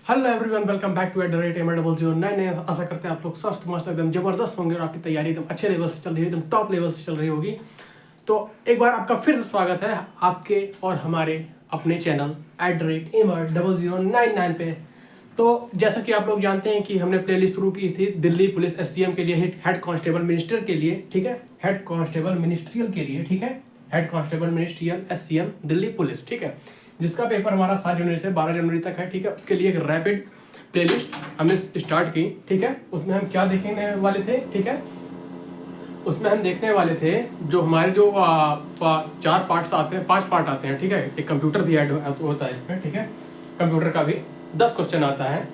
Hello everyone, welcome back to @MR0099। आशा करते हैं आप लोग स्वस्थ मस्त एकदम जबरदस्त होंगे और आपकी तैयारी एकदम अच्छे लेवल से चल रही है, एकदम टॉप लेवल से चल रही होगी। तो एक बार आपका फिर से स्वागत है आपके और हमारे अपने चैनल @MR0099 पे। तो जैसा कि आप लोग जानते हैं कि हमने प्लेलिस्ट शुरू की थी दिल्ली पुलिस SCM के लिए, हेड कांस्टेबल मिनिस्टर के लिए, ठीक है, हेड कांस्टेबल मिनिस्ट्रियल के लिए, ठीक है, head constable ministerial SCM Delhi police, ठीक है, जिसका पेपर हमारा 7 जनवरी से 12 जनवरी तक है, ठीक है। उसके लिए एक रैपिड प्लेलिस्ट हमने स्टार्ट की, ठीक है। उसमें हम क्या देखने वाले थे, ठीक है, उसमें हम देखने वाले थे जो हमारे जो 4 पार्ट्स आते हैं, 5 पार्ट आते हैं, ठीक है। एक कंप्यूटर भी ऐड होता है इसमें, ठीक है, कंप्यूटर का भी 10 क्वेश्चन आता है।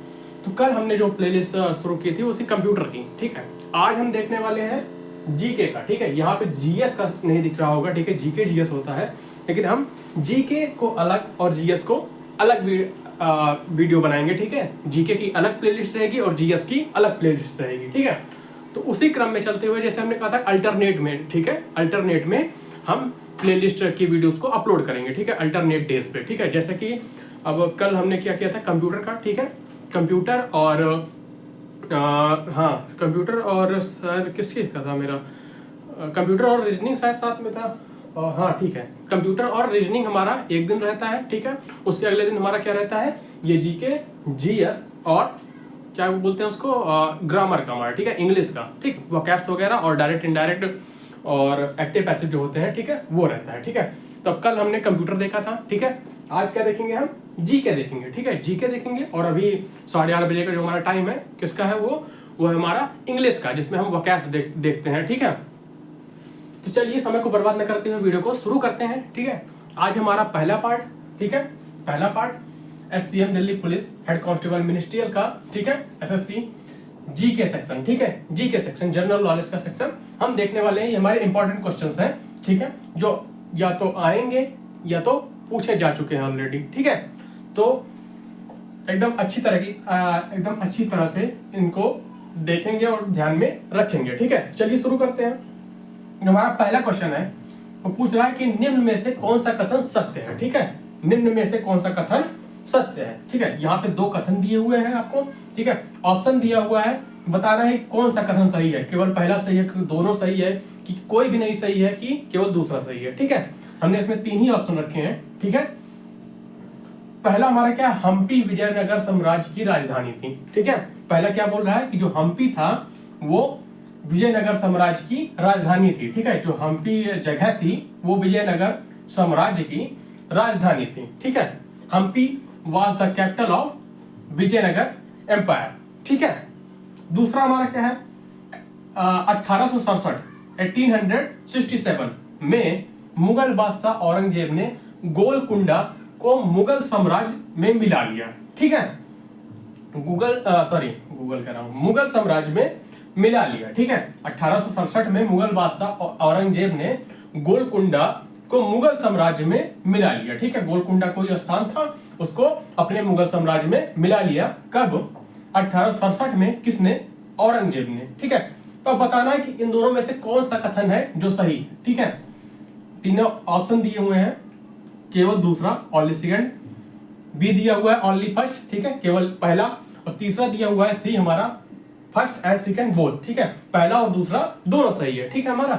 तो कल हमने जो प्लेलिस्ट शुरू की थी उसी कंप्यूटर की, ठीक है। आज हम देखने वाले हैं जीके का, ठीक है। यहाँ पे जीएस का नहीं दिख रहा होगा, ठीक है, जीके जीएस होता है, लेकिन हम जीके को अलग और जीएस को अलग वीडियो बनाएंगे, ठीक है। जीके की अलग प्लेलिस्ट रहेगी और जीएस की अलग प्लेलिस्ट रहेगी, ठीक है। तो उसी क्रम में चलते हुए जैसे हमने कहा था अल्टरनेट में, ठीक है, अल्टरनेट में हम प्लेलिस्ट की वीडियोस को अपलोड करेंगे, ठीक है, अल्टरनेट डेज पे, ठीक है। जैसे कि अब कल हमने क्या किया था कंप्यूटर का, ठीक है, कंप्यूटर और हाँ कंप्यूटर और शायद किस चीज़ का था मेरा, कंप्यूटर और रीजनिंग शायद साथ में था। हाँ ठीक है, कंप्यूटर और रीजनिंग हमारा एक दिन रहता है, ठीक है। उसके अगले दिन हमारा क्या रहता है, ये जीके जीएस और क्या बोलते हैं उसको, ग्रामर का हमारा, ठीक है, इंग्लिश का, ठीक, वोकैब्स वगैरह और डायरेक्ट इनडायरेक्ट और एक्टिव पैसिव जो होते हैं, ठीक है, वो रहता है, ठीक है। तो कल हमने कंप्यूटर देखा था, ठीक है। आज क्या देखेंगे हम, जीके देखेंगे, ठीक है, जीके देखेंगे। और अभी 8:30 बजे का जो हमारा टाइम है किसका है, वो है हमारा इंग्लिश का, जिसमें हम वोकैब्स देखते हैं, ठीक है। तो चलिए समय को बर्बाद न करते हुए वीडियो को शुरू करते हैं, ठीक है। आज हमारा पहला पार्ट, ठीक है, पहला part SCM Delhi police head constable ministerial का, ठीक है, SSC जीके सेक्शन, ठीक है, जीके सेक्शन जनरल नॉलेज का सेक्शन हम देखने वाले हैं। ये हमारे इंपॉर्टेंट क्वेश्चंस हैं, ठीक है, जो या तो आएंगे या तो पूछे जा चुके हैं ऑलरेडी, ठीक है। तो एकदम अच्छी तरह से इनको देखेंगे और ध्यान में रखेंगे, ठीक है। चलिए शुरू करते हैं। हमारा पहला क्वेश्चन है, वो पूछ रहा है कि निम्न में से कौन सा कथन सत्य है, ठीक है, निम्न में से कौन सा कथन सत्य है, ठीक है। यहाँ पे 2 कथन दिए हुए हैं आपको, ठीक है, ऑप्शन दिया हुआ है, बताना है कौन सा कथन सही है, केवल पहला सही है कि दोनों सही है कि कोई भी नहीं सही है कि केवल दूसरा सही है, ठीक है। हमने इसमें 3 ही ऑप्शन रखे हैं, ठीक है। पहला हमारा क्या, हम्पी विजयनगर साम्राज्य की राजधानी थी, ठीक है। पहला क्या बोल रहा है कि जो हम्पी था वो विजयनगर साम्राज्य की राजधानी थी, ठीक है। जो हम्पी जगह थी वो विजयनगर साम्राज्य की राजधानी थी, ठीक है। Hampi was the capital of Vijayanagar empire, ठीक है। दूसरा हमारा क्या है, 1867 में मुगल बादशाह औरंगजेब ने गोलकुंडा को मुगल साम्राज्य में मिला लिया, ठीक है। मुगल साम्राज्य में मिला लिया, ठीक है। 1867 में मुगल बादशाह औरंगजेब ने गोलकुंडा को मुगल साम्राज्य में मिला लिया, ठीक है। गोलकुंडा कोई स्थान था, उसको अपने मुगल साम्राज्य में मिला लिया। कब, 1867 में, किसने, औरंगजेब ने, ठीक है। तो बताना है कि इन दोनों में से कौन सा कथन है जो सही, ठीक है। तीनों ऑप्शन दिए हुए हैं, केवल दूसरा ओनली सेकंड, बी दिया हुआ है ओनली फर्स्ट, ठीक है, केवल पहला, और तीसरा दिया हुआ है सी हमारा फर्स्ट एंड सेकंड बोथ, ठीक है, पहला और दूसरा दोनों सही है, ठीक है हमारा।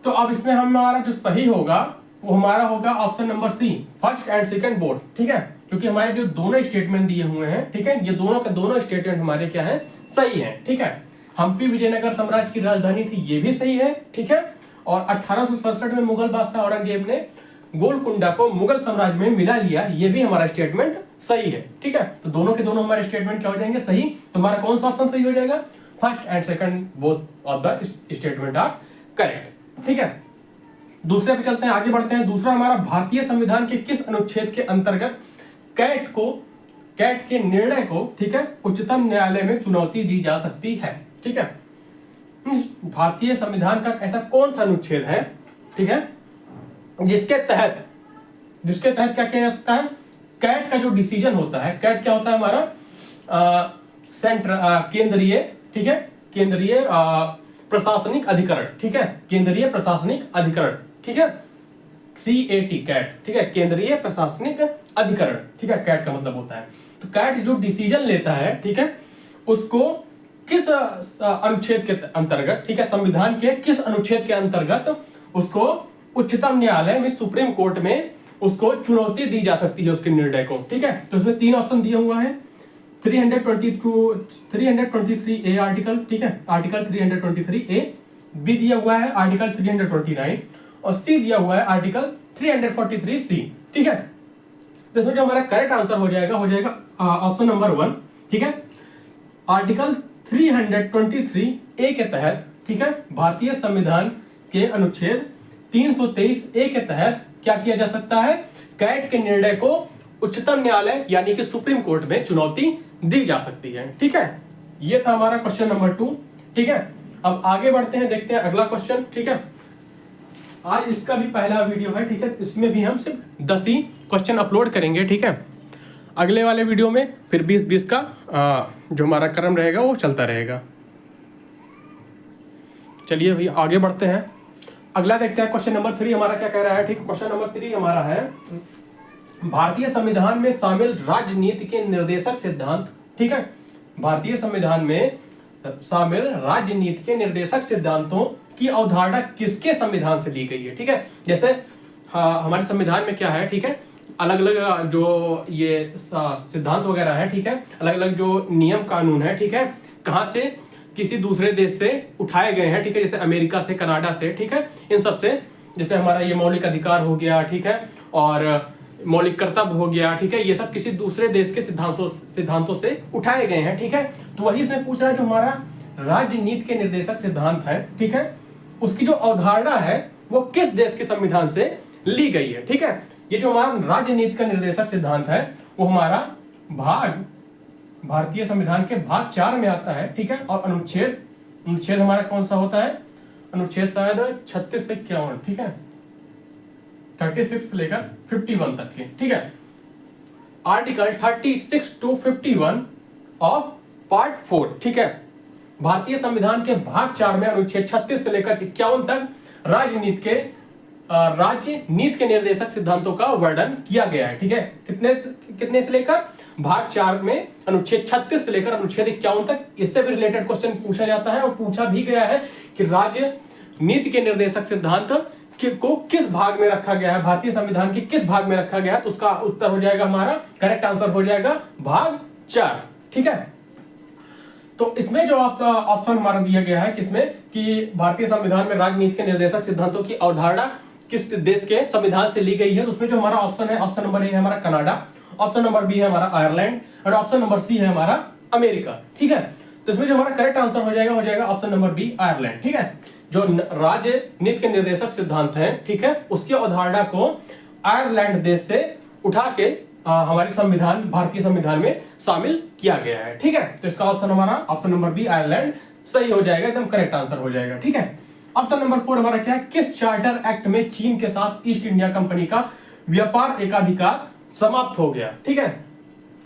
तो अब इसमें हमारा जो सही होगा वो हमारा होगा option number C, first and second both, ठीक है, क्योंकि हमारे जो दोनों स्टेटमेंट दिए हुए हैं, ठीक है, ये दोनों के दोनों स्टेटमेंट हमारे क्या है, सही है, ठीक है। हम्पी विजयनगर साम्राज्य की राजधानी थी, ये भी सही है, ठीक है। और 1867 में मुगल बादशाह औरंगजेब ने गोलकुंडा को मुगल साम्राज्य में मिला लिया, ये भी हमारा स्टेटमेंट सही है, ठीक है। तो दोनों के दोनों हमारे स्टेटमेंट क्या हो जाएंगे, सही। तो हमारा कौन सा ऑप्शन सही हो जाएगा, first and second both of the statement are correct, ठीक है। दूसरे पे चलते हैं, आगे बढ़ते हैं। दूसरा हमारा, भारतीय संविधान के किस अनुच्छेद के अंतर्गत कैट के निर्णय को, ठीक है, उच्चतम न्यायालय में चुनौती दी जा सकती है, ठीक है। भारतीय संविधान का ऐसा कौन सा अनुच्छेद है, ठीक है, जिसके तहत क्या किया जा सकता है, कैट का जो डिसीजन होता है, कैट क्या होता है हमारा, केंद्रीय, ठीक है, केंद्रीय प्रशासनिक अधिकरण, ठीक है, केंद्रीय प्रशासनिक अधिकरण, ठीक है। CAT कैट, ठीक है, केंद्रीय प्रशासनिक अधिकरण, ठीक है, कैट का मतलब होता है। तो कैट जो डिसीजन लेता है, ठीक है, उसको किस अनुच्छेद के अंतर्गत, ठीक है, संविधान के किस अनुच्छेद के अंतर्गत उसको उच्चतम न्यायालय में, सुप्रीम कोर्ट में उसको चुनौती दी जा सकती है उसके निर्णय को, ठीक है। तो इसमें 3 ऑप्शन दिया हुआ है, 323A आर्टिकल, ठीक है, आर्टिकल 323A, बी दिया हुआ है आर्टिकल 329 और सी दिया हुआ है आर्टिकल 343C, ठीक है। तो इसमें जो हमारा करेक्ट आंसर हो जाएगा ऑप्शन नंबर 1, ठीक है, आर्टिकल 323A के तहत, ठीक है, भारतीय संविधान के अनुच्छेद 323A के तहत क्या किया जा सकता है, कैट के निर्णय को उच्चतम न्यायालय यानी कि सुप्रीम कोर्ट में चुनौती दी जा सकती है, ठीक है। ये था हमारा क्वेश्चन नंबर 2, ठीक है। अब आगे बढ़ते हैं, देखते हैं अगला क्वेश्चन, ठीक है। आज इसका भी पहला वीडियो है, ठीक है, इसमें भी हम सिर्फ 10 ही क्वेश्चन अपलोड करेंगे, ठीक है। अगले वाले वीडियो में फिर 20-20 का जो हमारा क्रम रहेगा वो चलता रहेगा। चलिए भैया आगे बढ़ते हैं, अगला देखते हैं क्वेश्चन नंबर 3 हमारा क्या कह रहा है, ठीक है। क्वेश्चन नंबर 3 हमारा है, भारतीय संविधान में शामिल राजनीति के निर्देशक सिद्धांत, ठीक है, भारतीय संविधान में शामिल राजनीति के निर्देशक सिद्धांतों की अवधारणा किसके संविधान से ली गई है, ठीक है। जैसे हमारे संविधान में क्या है, ठीक है, अलग अलग जो ये सिद्धांत वगैरह है, ठीक है, अलग अलग जो नियम कानून है, ठीक है, कहां से, किसी दूसरे देश से उठाए गए हैं, ठीक है, जैसे अमेरिका से, कनाडा से, ठीक है, इन सब से। जैसे हमारा ये मौलिक अधिकार हो गया, ठीक है, और मौलिक कर्तव्य हो गया, ठीक है, ये सब किसी दूसरे देश के सिद्धांतों से उठाए गए हैं, ठीक है। तो वही से पूछ रहा है जो हमारा राजनीति के निर्देशक सिद्धांत है, ठीक है, उसकी जो अवधारणा है वो किस देश के संविधान से ली गई है, ठीक है। ये जो हमारा राजनीति का निर्देशक सिद्धांत है वो हमारा भारतीय संविधान के भाग 4 में आता है, ठीक है। और अनुच्छेद हमारा कौन सा होता है, अनुच्छेद शायद 36 से 51, ठीक है, 36 से लेकर 51 तक के, ठीक है। आर्टिकल 36 to 51 ऑफ पार्ट 4, ठीक है, भारतीय संविधान के भाग 4 में अनुच्छेद 36 से लेकर 51 तक राजनीति के निर्देशक सिद्धांतों का वर्णन किया गया है, ठीक है। कितने से लेकर, भाग 4 में अनुच्छेद 36 से लेकर अनुच्छेद 51 तक। इससे भी रिलेटेड क्वेश्चन पूछा जाता है और पूछा भी गया है कि राजनीति के निर्देशक सिद्धांत को किस भाग में रखा गया है, भारतीय संविधान के किस भाग में रखा गया है। तो उसका उत्तर हो जाएगा, हमारा करेक्ट आंसर हो जाएगा भाग 4, ठीक है। तो इसमें जो ऑप्शन हमारा दिया गया है किसमें, कि भारतीय संविधान में राजनीति के निर्देशक सिद्धांतों की अवधारणा किस देश के संविधान से ली गई है। तो उसमें जो हमारा ऑप्शन है, ऑप्शन नंबर ए है हमारा कनाडा, ऑप्शन नंबर बी है हमारा आयरलैंड और ऑप्शन नंबर सी है हमारा अमेरिका, ठीक है। तो इसमें जो हमारा करेक्ट आंसर हो जाएगा ऑप्शन नंबर बी आयरलैंड, ठीक है। जो राजनीति के निर्देशक सिद्धांत है, ठीक है, उसकी अवधारणा को आयरलैंड देश से उठा के हमारे संविधान, भारतीय संविधान में शामिल किया गया है, ठीक है। तो इसका ऑप्शन हमारा ऑप्शन नंबर बी आयरलैंड सही हो जाएगा, एकदम करेक्ट आंसर हो जाएगा, ठीक है। ऑप्शन नंबर 4 हमारा क्या है, किस चार्टर एक्ट में चीन के साथ ईस्ट इंडिया कंपनी का व्यापार एकाधिकार समाप्त हो गया, ठीक है।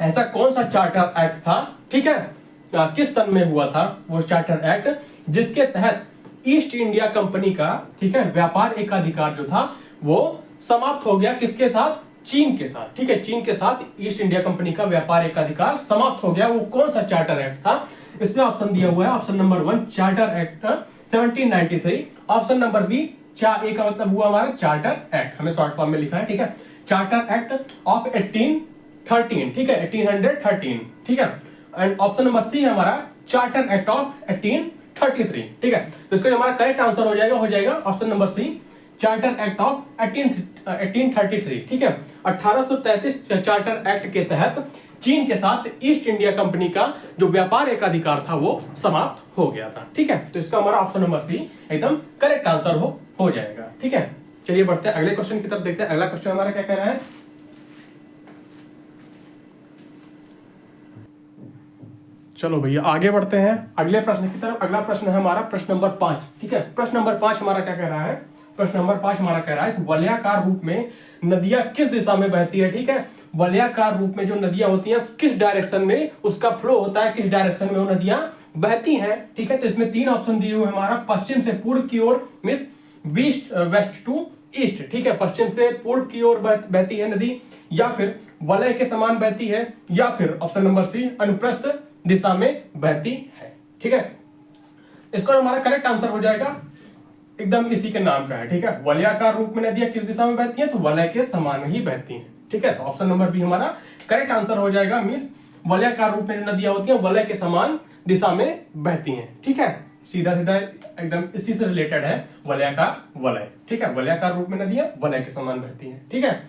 ऐसा कौन सा चार्टर एक्ट था, ठीक है, किस सन में हुआ था वो चार्टर एक्ट जिसके तहत ईस्ट इंडिया कंपनी का, ठीक है, व्यापार एकाधिकार जो था वो समाप्त हो गया, किसके साथ, चीन के साथ, ठीक है, चीन के साथ ईस्ट इंडिया कंपनी का व्यापार एकाधिकार समाप्त हो गया। वो कौन सा चार्टर एक्ट था, इसमें ऑप्शन दिया हुआ है, option number 1 charter act 1793, option number B A का मतलब हुआ हमारा चार्टर एक्ट, हमें शॉर्ट फॉर्म में लिखा है, ठीक है, चार्टर एक्ट ऑफ 1813, ठीक है, 1813, ठीक है। एंड ऑप्शन नंबर सी है हमारा चार्टर एक्ट ऑफ 1833, ठीक है। तो इसका हमारा करेक्ट आंसर हो जाएगा option number C charter act of 1833, ठीक है। 1833 चार्टर एक्ट के तहत चीन के साथ ईस्ट इंडिया कंपनी का जो व्यापार एकाधिकार था वो समाप्त हो गया था, ठीक है। तो इसका हमारा ऑप्शन नंबर सी एकदम करेक्ट आंसर हो जाएगा, ठीक है। चलिए बढ़ते हैं अगले क्वेश्चन की तरफ, देखते हैं अगला क्वेश्चन हमारा क्या कह रहा है। चलो भैया आगे बढ़ते हैं अगले प्रश्न की तरफ। अगला प्रश्न है हमारा प्रश्न नंबर 5, ठीक है। प्रश्न नंबर 5 हमारा क्या कह रहा है, प्रश्न नंबर 5 हमारा कह रहा है कि वलयाकार रूप में नदियां किस दिशा में बहती है, ठीक है। वलयाकार रूप में जो नदियां होती हैं किस डायरेक्शन में उसका फ्लो होता है, किस डायरेक्शन में वो नदियां बहती हैं, ठीक है। तो इसमें 3 ऑप्शन दिए हुए हमारा, पश्चिम से पूर्व की ओर मींस वेस्ट टू ईस्ट, ठीक है, पश्चिम से पूर्व की ओर बहती है नदी, या फिर वलय के समान बहती है, या फिर ऑप्शन नंबर सी अनुप्रस्थ दिशा में बहती है। ठीक है, इसका हमारा करेक्ट आंसर हो जाएगा एकदम इसी के नाम का है। ठीक है, वलयाकार रूप में नदियां किस दिशा में बहती हैं, तो वलय के समान ही बहती हैं। ठीक है, तो ऑप्शन नंबर बी हमारा करेक्ट आंसर हो जाएगा। मींस वलयाकार रूप में जो नदियां होती हैं वलय के समान दिशा में बहती हैं। ठीक है, सीधा सीधा एकदम इसी से रिलेटेड है वलयाकार वलय। ठीक है, वलयाकार रूप में नदियां वलय के समान बहती हैं। ठीक है,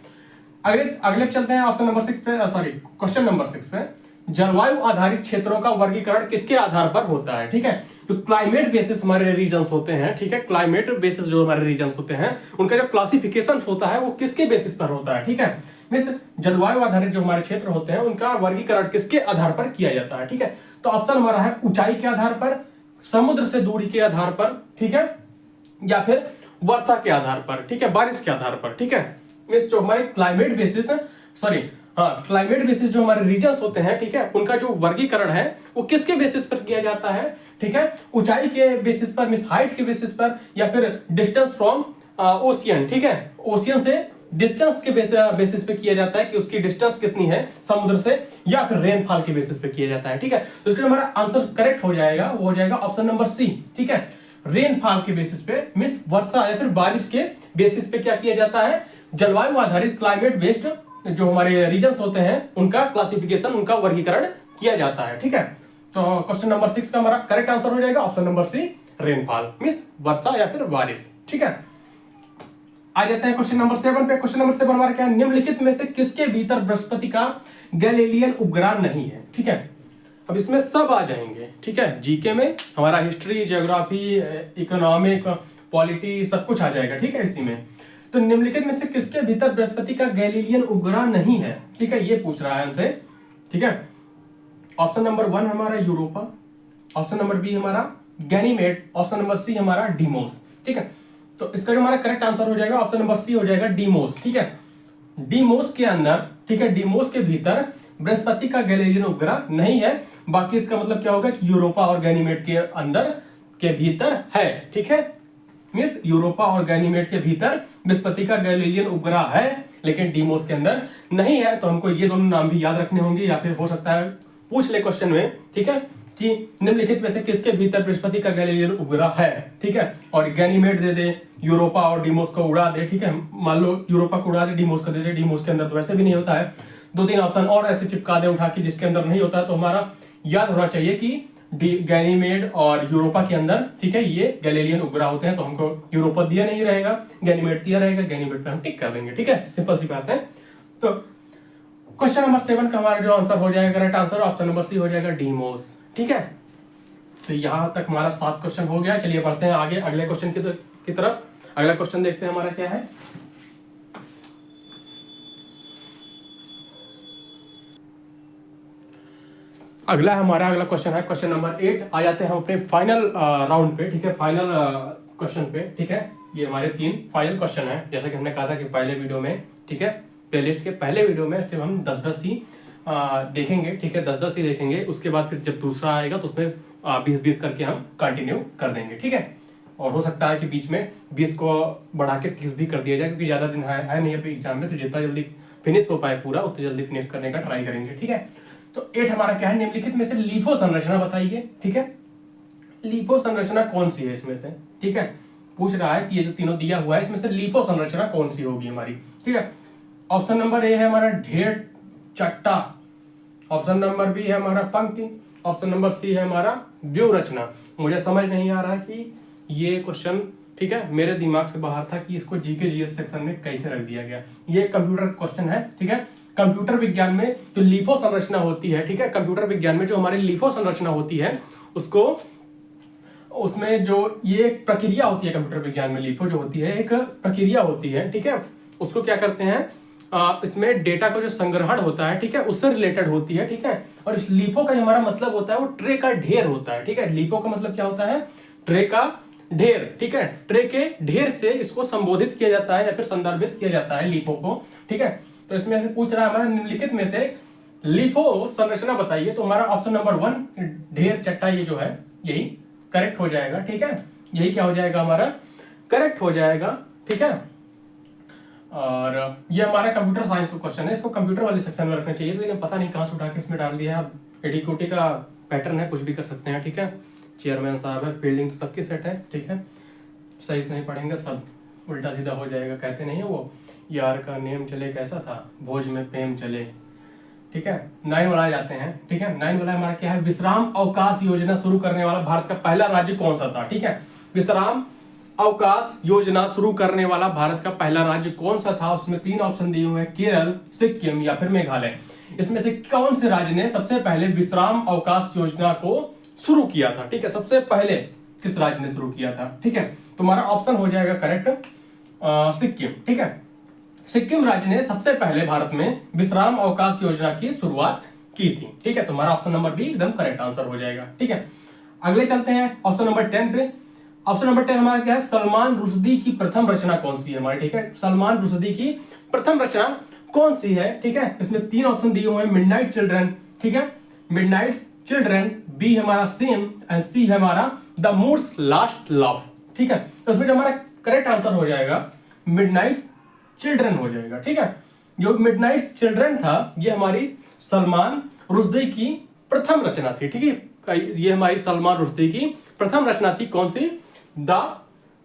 अगले चलते हैं ऑप्शन नंबर 6 पे, सॉरी क्वेश्चन नंबर 6 पे। जलवायु आधारित क्षेत्रों का वर्गीकरण किसके आधार पर होता है? ठीक है, जो क्लाइमेट बेसिस हमारे रीजन्स होते हैं, ठीक है, क्लाइमेट बेसिस जो हमारे रीजन्स होते हैं उनका जो क्लासिफिकेशन होता है वो किसके बेसिस पर होता है? ठीक है, मींस जलवायु आधारित जो हमारे क्षेत्र होते हैं उनका वर्गीकरण किसके आधार पर किया जाता है? ठीक है, तो ऑप्शन हमारा है ऊंचाई के आधार पर, समुद्र से दूरी के आधार पर, ठीक है, या फिर वर्षा के आधार पर, ठीक है, बारिश के आधार पर। ठीक है, मींस जो हमारे क्लाइमेट बेसिस, सॉरी हाँ, क्लाइमेट बेसिस जो हमारे रीजन्स होते हैं, ठीक है, उनका जो वर्गीकरण है वो किसके बेसिस पर किया जाता है? ठीक है, ऊंचाई के बेसिस पर, मींस हाइट के बेसिस पर, या फिर डिस्टेंस फ्रॉम ओशियन, ठीक है, ओशियन से डिस्टेंस के बेसिस पे किया जाता है कि उसकी डिस्टेंस कितनी है समुद्र से, या फिर रेनफॉल के बेसिस पे किया जाता है। ठीक है, तो इसका हमारा आंसर करेक्ट हो जाएगा, वो हो जाएगा ऑप्शन नंबर सी। ठीक है, रेनफॉल के बेसिस पे, मींस वर्षा या फिर बारिश के बेसिस पे क्या किया जाता है? जलवायु आधारित क्लाइमेट बेस्ड जो हमारे रीजन्स होते हैं उनका क्लासिफिकेशन, उनका वर्गीकरण किया जाता है। ठीक है, तो क्वेश्चन नंबर 6 का हमारा करेक्ट आंसर हो जाएगा option number C, rainfall means वर्षा या फिर बारिश। ठीक है, आ जाते हैं क्वेश्चन नंबर 7 पे। क्वेश्चन नंबर 7 हमारा क्या है? निम्नलिखित में से किसके भीतर बृहस्पति का गैलीलियन उपग्रह नहीं है? ठीक है, अब इसमें सब आ जाएंगे। ठीक है, जीके में हमारा हिस्ट्री, ज्योग्राफी, इकोनॉमिक, पॉलिटी सब कुछ आ जाएगा। ठीक है, इसी में तो निम्नलिखित में से किसके भीतर बृहस्पति का गैलीलियन उपग्रह नहीं है? ठीक है, ये पूछ रहा है हमसे। ठीक है, ऑप्शन नंबर 1 हमारा यूरोपा, ऑप्शन नंबर बी हमारा गैनीमेड, ऑप्शन नंबर सी हमारा डीमोस। ठीक है, तो इसका जो हमारा करेक्ट आंसर हो जाएगा ऑप्शन नंबर सी हो जाएगा डीमोस। ठीक है, डीमोस के अंदर, ठीक है, डीमोस के भीतर बृहस्पति का गैलीलियन उपग्रह नहीं है। बाकी इसका मतलब क्या होगा कि यूरोपा और गैनीमेड के अंदर के भीतर है। ठीक है, मींस यूरोपा और गैनीमेड के भीतर बृहस्पति का गैलीलियन उपग्रह है, लेकिन डीमोस के अंदर नहीं है। तो हमको ये दोनों नाम भी याद रखने होंगे, या फिर हो सकता है पूछ ले क्वेश्चन में। ठीक है, कि निम्नलिखित में से किसके भीतर बृहस्पति का गैलीलियन उपग्रह है? ठीक है, और गैनीमेड दे दे, यूरोपा और डीमोस को उड़ा दे। ठीक है, मान लो यूरोपा को उड़ा दे, डीमोस को दे दे, डीमोस के अंदर तो वैसे भी नहीं होता है। 2-3 ऑप्शन और ऐसे चिपका दे उठा के जिसके अंदर नहीं होता है, तो हमारा याद होना चाहिए कि गैनीमेड और यूरोपा के अंदर, ठीक है, ये गैलीलियन उपग्रह होते हैं। तो हमको यूरोपा दिया नहीं रहेगा, गैनीमेड दिया रहेगा, गैनीमेड पे हम टिक कर देंगे। ठीक है, सिंपल सी बात है। तो क्वेश्चन नंबर 7 का हमारा जो आंसर हो जाएगा, correct answer option number C हो जाएगा डीमोस। ठीक है, तो यहां तक हमारा 7 क्वेश्चन हो गया। चलिए बढ़ते हैं आगे अगले क्वेश्चन की तरफ। अगला क्वेश्चन देखते हैं हमारा क्या है। अगला क्वेश्चन है क्वेश्चन नंबर 8। आ जाते हैं हम अपने फाइनल राउंड पे। ठीक है, फाइनल क्वेश्चन पे। ठीक है, ये हमारे 3 फाइनल क्वेश्चन है। जैसा कि हमने कहा था कि पहले वीडियो में, ठीक है, प्लेलिस्ट के पहले वीडियो में सिर्फ हम 10-10 ही देखेंगे। ठीक है, 10-10 ही देखेंगे। उसके बाद फिर जब दूसरा आएगा तो उसमें 20-20 करके हम कंटिन्यू कर देंगे। ठीक है, और हो सकता है कि बीच में 20 को बढ़ा के 30 भी कर दिया जाए, क्योंकि ज्यादा दिन है नहीं अभी एग्जाम में। तो जितना जल्दी फिनिश हो पाए पूरा, उतनी जल्दी फिनिश करने का ट्राई करेंगे। ठीक है, तो 8 हमारा क्या है? निम्नलिखित में से लीफो संरचना बताइए। ठीक है, लीफो संरचना कौन सी है इसमें से? ठीक है, पूछ रहा है कि ये जो तीनों दिया हुआ है इसमें से लीफो संरचना कौन सी होगी हमारी? ठीक है, ऑप्शन नंबर ए है हमारा ढेर चट्टा, ऑप्शन नंबर बी है हमारा पंक्ति, ऑप्शन नंबर सी है हमारा व्यूहरचना। मुझे समझ नहीं आ रहा कि ये क्वेश्चन, ठीक है, मेरे दिमाग से बाहर था कि इसको जीके जीएस सेक्शन में कैसे रख दिया गया। ये कंप्यूटर क्वेश्चन है। ठीक है, कंप्यूटर विज्ञान में जो लीफो संरचना होती है, ठीक है, कंप्यूटर विज्ञान में जो हमारी लीफो संरचना होती है उसको, उसमें जो ये एक प्रक्रिया होती है कंप्यूटर विज्ञान में, लीफो जो होती है एक प्रक्रिया होती है। ठीक है, उसको क्या करते हैं, इसमें डेटा का जो संग्रहण होता है, ठीक है, उससे रिलेटेड होती है। ठीक है, और इस लीफो का हमारा मतलब होता है वो ट्रे का ढेर होता है। ठीक है, लीफो का मतलब क्या होता है? ट्रे का ढेर। ठीक है, ट्रे के ढेर से इसको संबोधित किया जाता है या फिर संदर्भित किया जाता है लीफो को। ठीक है, तो इसमें से पूछ रहा है हमारा निम्नलिखित में से लीफो संरचना बताइए। तो हमारा ऑप्शन नंबर 1 ढेर चट्टा, ये जो है यही करेक्ट हो जाएगा। ठीक है, यही क्या हो जाएगा हमारा? करेक्ट हो जाएगा। ठीक है, और ये हमारा कंप्यूटर साइंस का क्वेश्चन है, इसको कंप्यूटर वाले सेक्शन में रखना चाहिए, लेकिन पता नहीं कहाँ से उठा के इसमें डाल दिया है। एडीकोटी का पैटर्न है, कुछ भी कर सकते हैं, ठीक है। चेयरमैन साहब है, फील्डिंग सबकी सेट है, ठीक है। सही से नहीं पढ़ेंगे सब उल्टा सीधा हो जाएगा, कहते नहीं है वो, यार का नेम चले कैसा था, भोज में प्रेम चले, ठीक है। 9 वाला जाते हैं, ठीक है। 9 वाला हमारा क्या है, विश्राम अवकाश योजना शुरू करने वाला भारत का पहला राज्य कौन सा था, ठीक है। विश्राम अवकाश योजना शुरू करने वाला भारत का पहला राज्य कौन सा था, उसमें 3 ऑप्शन दिए हुए हैं, केरल, सिक्किम या फिर मेघालय। इसमें से कौन से राज्य ने सबसे पहले विश्राम अवकाश योजना को शुरू किया था, ठीक है। सबसे पहले किस राज्य ने शुरू किया था, ठीक है। तुम्हारा ऑप्शन हो जाएगा करेक्ट सिक्किम, ठीक है। सिक्किम राज्य ने सबसे पहले भारत में विश्राम अवकाश योजना की शुरुआत की थी, ठीक है। तुम्हारा ऑप्शन नंबर बी एकदम करेक्ट आंसर हो जाएगा, ठीक है। अगले चलते हैं ऑप्शन नंबर 10 पे। ऑप्शन नंबर 10 हमारा क्या है, सलमान रुश्दी की प्रथम रचना कौन सी है हमारी, ठीक है। सलमान रुश्दी की प्रथम रचना कौन सी है, ठीक है। इसमें 3 ऑप्शन दिए हुए हैं, मिडनाइट चिल्ड्रन, ठीक है, मिडनाइट चिल्ड्रन, बी हमारा सेम एंड सी है हमारा द मूड्स लास्ट लव, ठीक है। तो इसमें जो हमारा करेक्ट आंसर हो जाएगा मिडनाइट चिल्ड्रन हो जाएगा, ठीक है। जो मिडनाइट चिल्ड्रन था ये हमारी सलमान रुश्दी की प्रथम रचना थी, ठीक है। ये हमारी सलमान रुश्दी की प्रथम रचना थी, कौन सी, द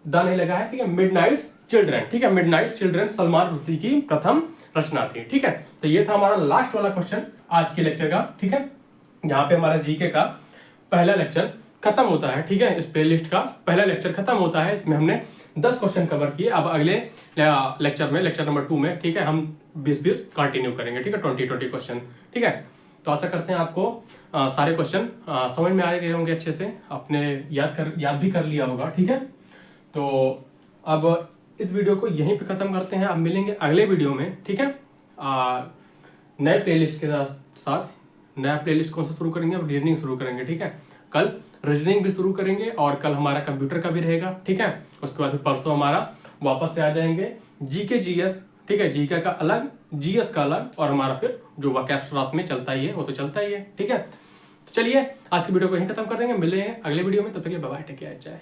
नहीं लगा है, ठीक है, मिडनाइट चिल्ड्रन, ठीक है। मिडनाइट चिल्ड्रन सलमान रुश्दी की प्रथम रचना थी, ठीक है। तो ये था हमारा लास्ट वाला क्वेश्चन आज के लेक्चर का, ठीक है। यहाँ पे हमारा जीके का पहला लेक्चर खत्म होता है, ठीक है। इस प्लेलिस्ट का पहला लेक्चर खत्म होता है, इसमें हमने 10 क्वेश्चन कवर किए। अब अगले लेक्चर में, लेक्चर नंबर 2 में, ठीक है, हम 20-20 कंटिन्यू करेंगे, ठीक है, 20-20 क्वेश्चन, ठीक है। तो आशा करते हैं आपको सारे क्वेश्चन समझ में आ गए होंगे अच्छे से, आपने याद भी कर लिया होगा, ठीक है। तो अब इस वीडियो को यहीं पे खत्म करते हैं, अब मिलेंगे अगले वीडियो में, ठीक है। नए प्लेलिस्ट के साथ नया प्लेलिस्ट कौन सा शुरू करेंगे, अब रीजनिंग शुरू करेंगे, ठीक है। कल रीजनिंग भी शुरू करेंगे और कल हमारा कंप्यूटर का भी रहेगा, ठीक है। उसके बाद फिर परसों हमारा वापस से आ जाएंगे जीके जीएस, ठीक है। जीके का अलग, जीएस का अलग, और हमारा फिर जो वोकैब्स रात में चलता ही है वो तो चलता ही है, ठीक है। तो चलिए आज की वीडियो को यहीं खत्म कर देंगे, मिले हैं अगले वीडियो में, तब तक के लिए बाय बाय, टेक केयर, जय।